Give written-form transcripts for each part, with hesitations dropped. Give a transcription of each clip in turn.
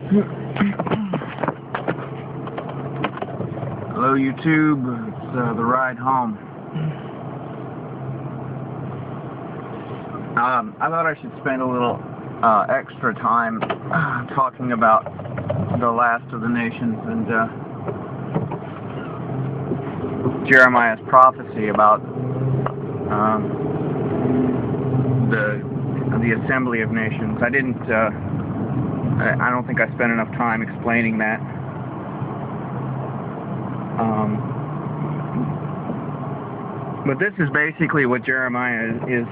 Hello YouTube, it's the ride home. I thought I should spend a little extra time talking about the last of the nations and Jeremiah's prophecy about the assembly of nations. I don't think I spent enough time explaining that. But this is basically what Jeremiah is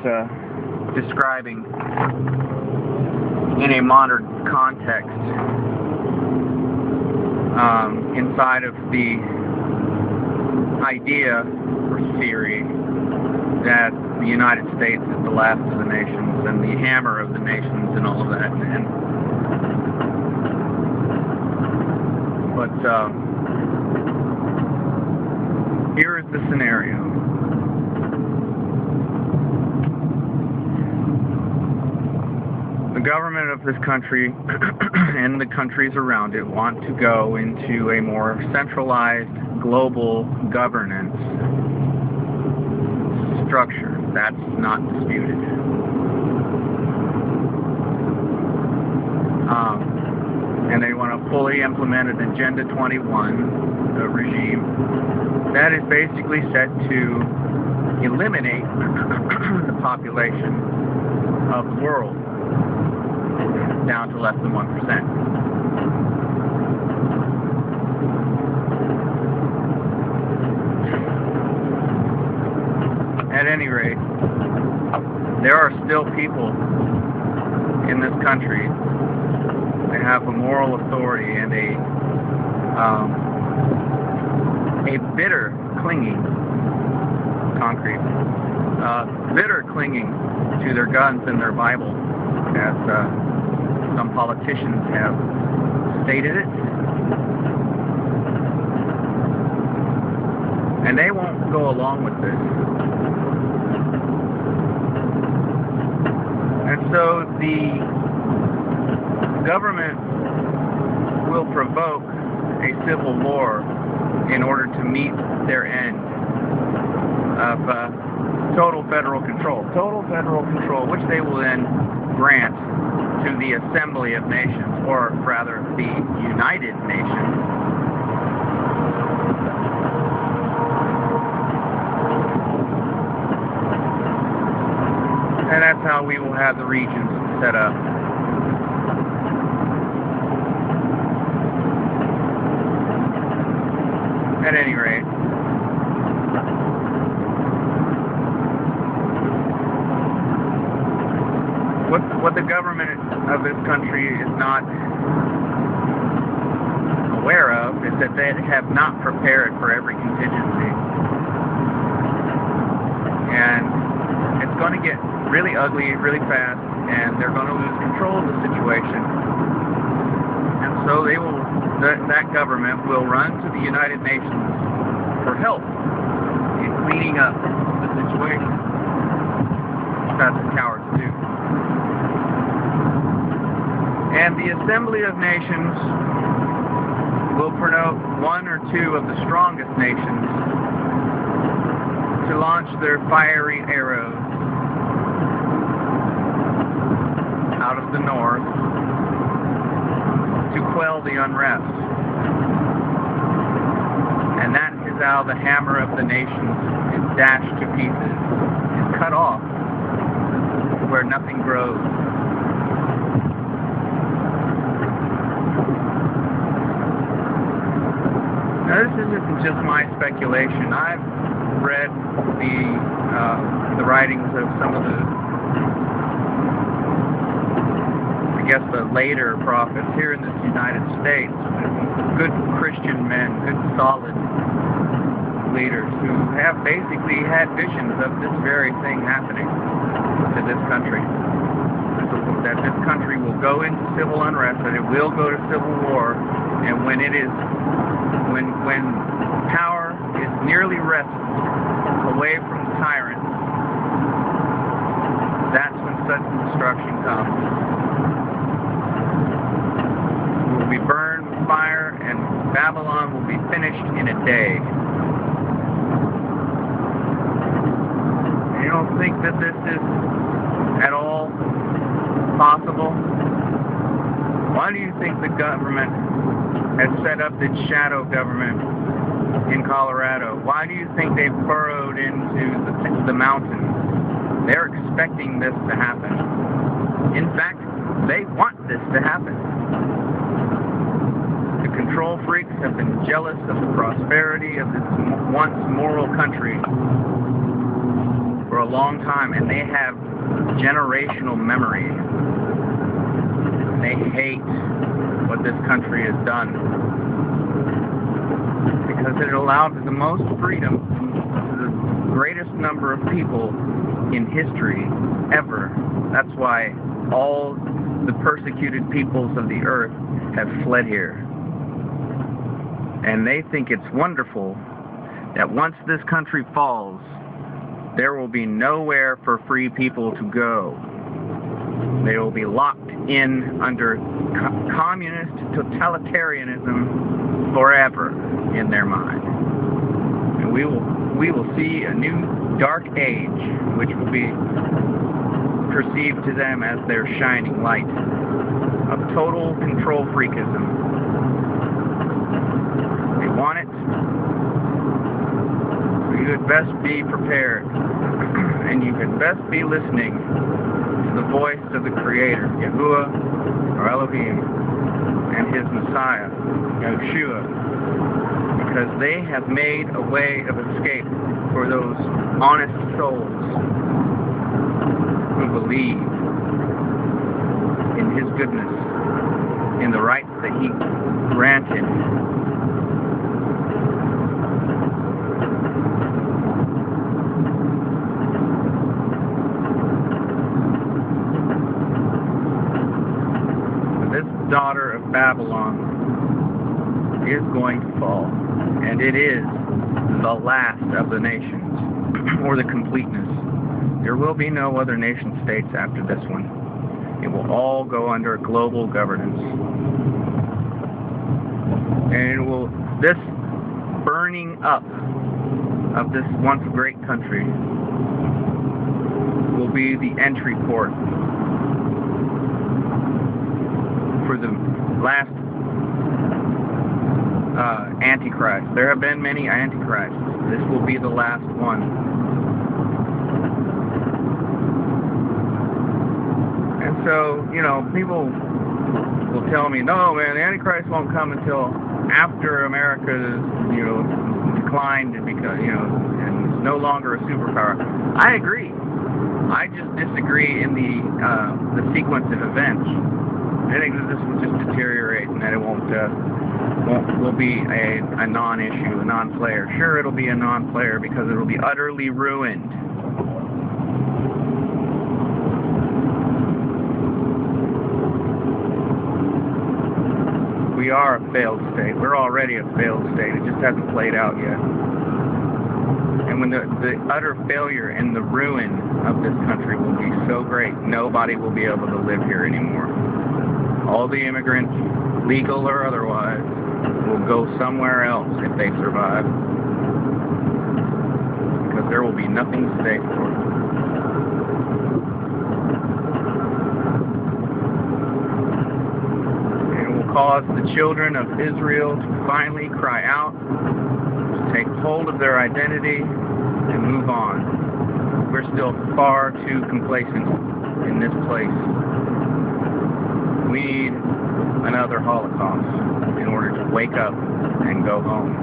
describing in a modern context, inside of the idea or theory that the United States is the last of the nations and the hammer of the nations and all of that. But here is the scenario. The government of this country and the countries around it want to go into a more centralized global governance structure. That's not disputed. And they want to fully implement an Agenda 21 regime that is basically set to eliminate the population of the world down to less than 1%. At any rate, there are still people in this country that have a moral authority and a bitter clinging, bitter clinging to their guns and their Bible, as some politicians have stated it. And they won't go along with this. And so the government will provoke a civil war in order to meet their end of total federal control. Total federal control, which they will then grant to the Assembly of Nations, or rather the United Nations. And that's how we will have the regions set up. At any rate, what the government of this country is not aware of is that they have not prepared for every contingency. And it's going to get really ugly really fast, and they're going to lose control of the situation. And so they will, that government will run to the United Nations for help in cleaning up the situation. That's what cowards do. And the Assembly of Nations will promote one or two of the strongest nations to launch their fiery arrows out of the north to quell the unrest. And that is how the hammer of the nations is dashed to pieces, is cut off where nothing grows. Now, this isn't just my speculation. I've read the writings of some of the later prophets here in the United States, good Christian men, good solid leaders who have basically had visions of this very thing happening to this country. That this country will go into civil unrest, that it will go to civil war, and when power is nearly wrested away from the tyrants, that's when sudden destruction comes. Babylon will be finished in a day. You don't think that this is at all possible? Why do you think the government has set up this shadow government in Colorado? Why do you think they've burrowed into the mountains? They're expecting this to happen. In fact, they want this to happen. The control freaks have been jealous of the prosperity of this once moral country for a long time, and they have generational memory. They hate what this country has done because it allowed the most freedom to the greatest number of people in history ever. That's why all the persecuted peoples of the earth have fled here. And they think it's wonderful that once this country falls, there will be nowhere for free people to go. They will be locked in under communist totalitarianism forever in their mind. And we will see a new dark age, which will be perceived to them as their shining light of total control freakism. They want it. So you had best be prepared, and you had best be listening to the voice of the Creator, Yahuwah or Elohim, and His Messiah, Yeshua, because they have made a way of escape for those honest souls who believe in His goodness, in the rights that He granted. This daughter of Babylon is going to fall, and it is the last of the nations, or the completeness. There will be no other nation states after this one. It will all go under global governance. And this burning up of this once great country will be the entry port for the last Antichrist. There have been many Antichrists. This will be the last one. And so, people will tell me, no, man, the Antichrist won't come until after America is, declined and because, and is no longer a superpower. I agree. I just disagree in the sequence of events. I think that this will just deteriorate and that it will be a non-issue, a non-player. Sure, it'll be a non-player because it'll be utterly ruined. We are a failed state. We're already a failed state. It just hasn't played out yet. And when the utter failure and the ruin of this country will be so great, nobody will be able to live here anymore. All the immigrants, legal or otherwise, will go somewhere else if they survive. Because there will be nothing to stay for. And it will cause the children of Israel to finally cry out, to take hold of their identity, and move on. We're still far too complacent in this place. We need another Holocaust in order to wake up and go home.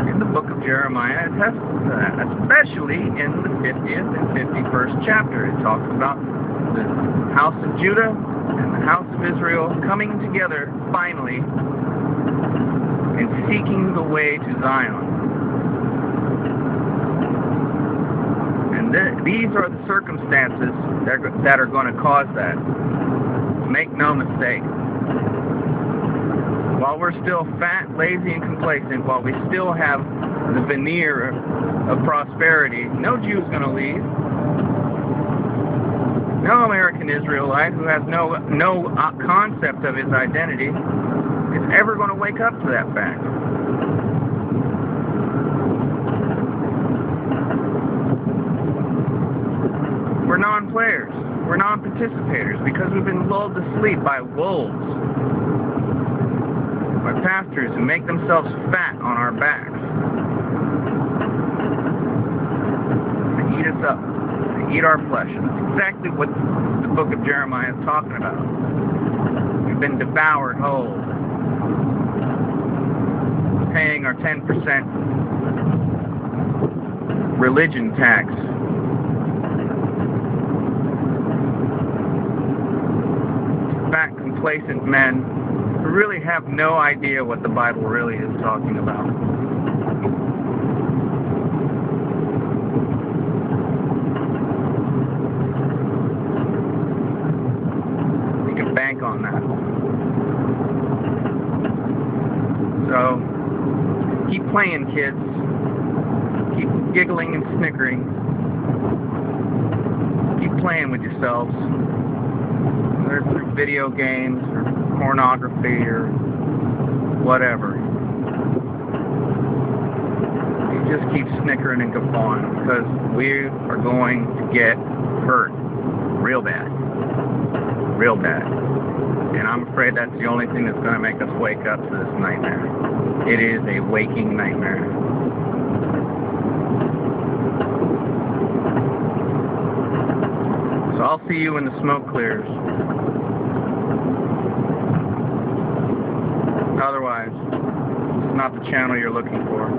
In the book of Jeremiah, it attests to that, especially in the 50th and 51st chapter. It talks about the house of Judah and the house of Israel coming together finally and seeking the way to Zion. And these are the circumstances that are going to cause that. Make no mistake. While we're still fat, lazy, and complacent, while we still have the veneer of prosperity, no Jew's going to leave. No American Israelite who has no concept of his identity is ever going to wake up to that fact. We're non-players. We're non-participators because we've been lulled to sleep by wolves, by pastors who make themselves fat on our backs. They eat us up. They eat our flesh. And that's exactly what the book of Jeremiah is talking about. We've been devoured whole. Paying our 10% religion tax. Fat, complacent men who really have no idea what the Bible really is talking about. You can bank on that. So, keep playing, kids. Keep giggling and snickering. Keep playing with yourselves. Whether it's through video games or pornography or whatever. You just keep snickering and guffawing because we are going to get hurt real bad. Real bad. And I'm afraid that's the only thing that's going to make us wake up to this nightmare. It is a waking nightmare. So I'll see you when the smoke clears. Otherwise, it's not the channel you're looking for.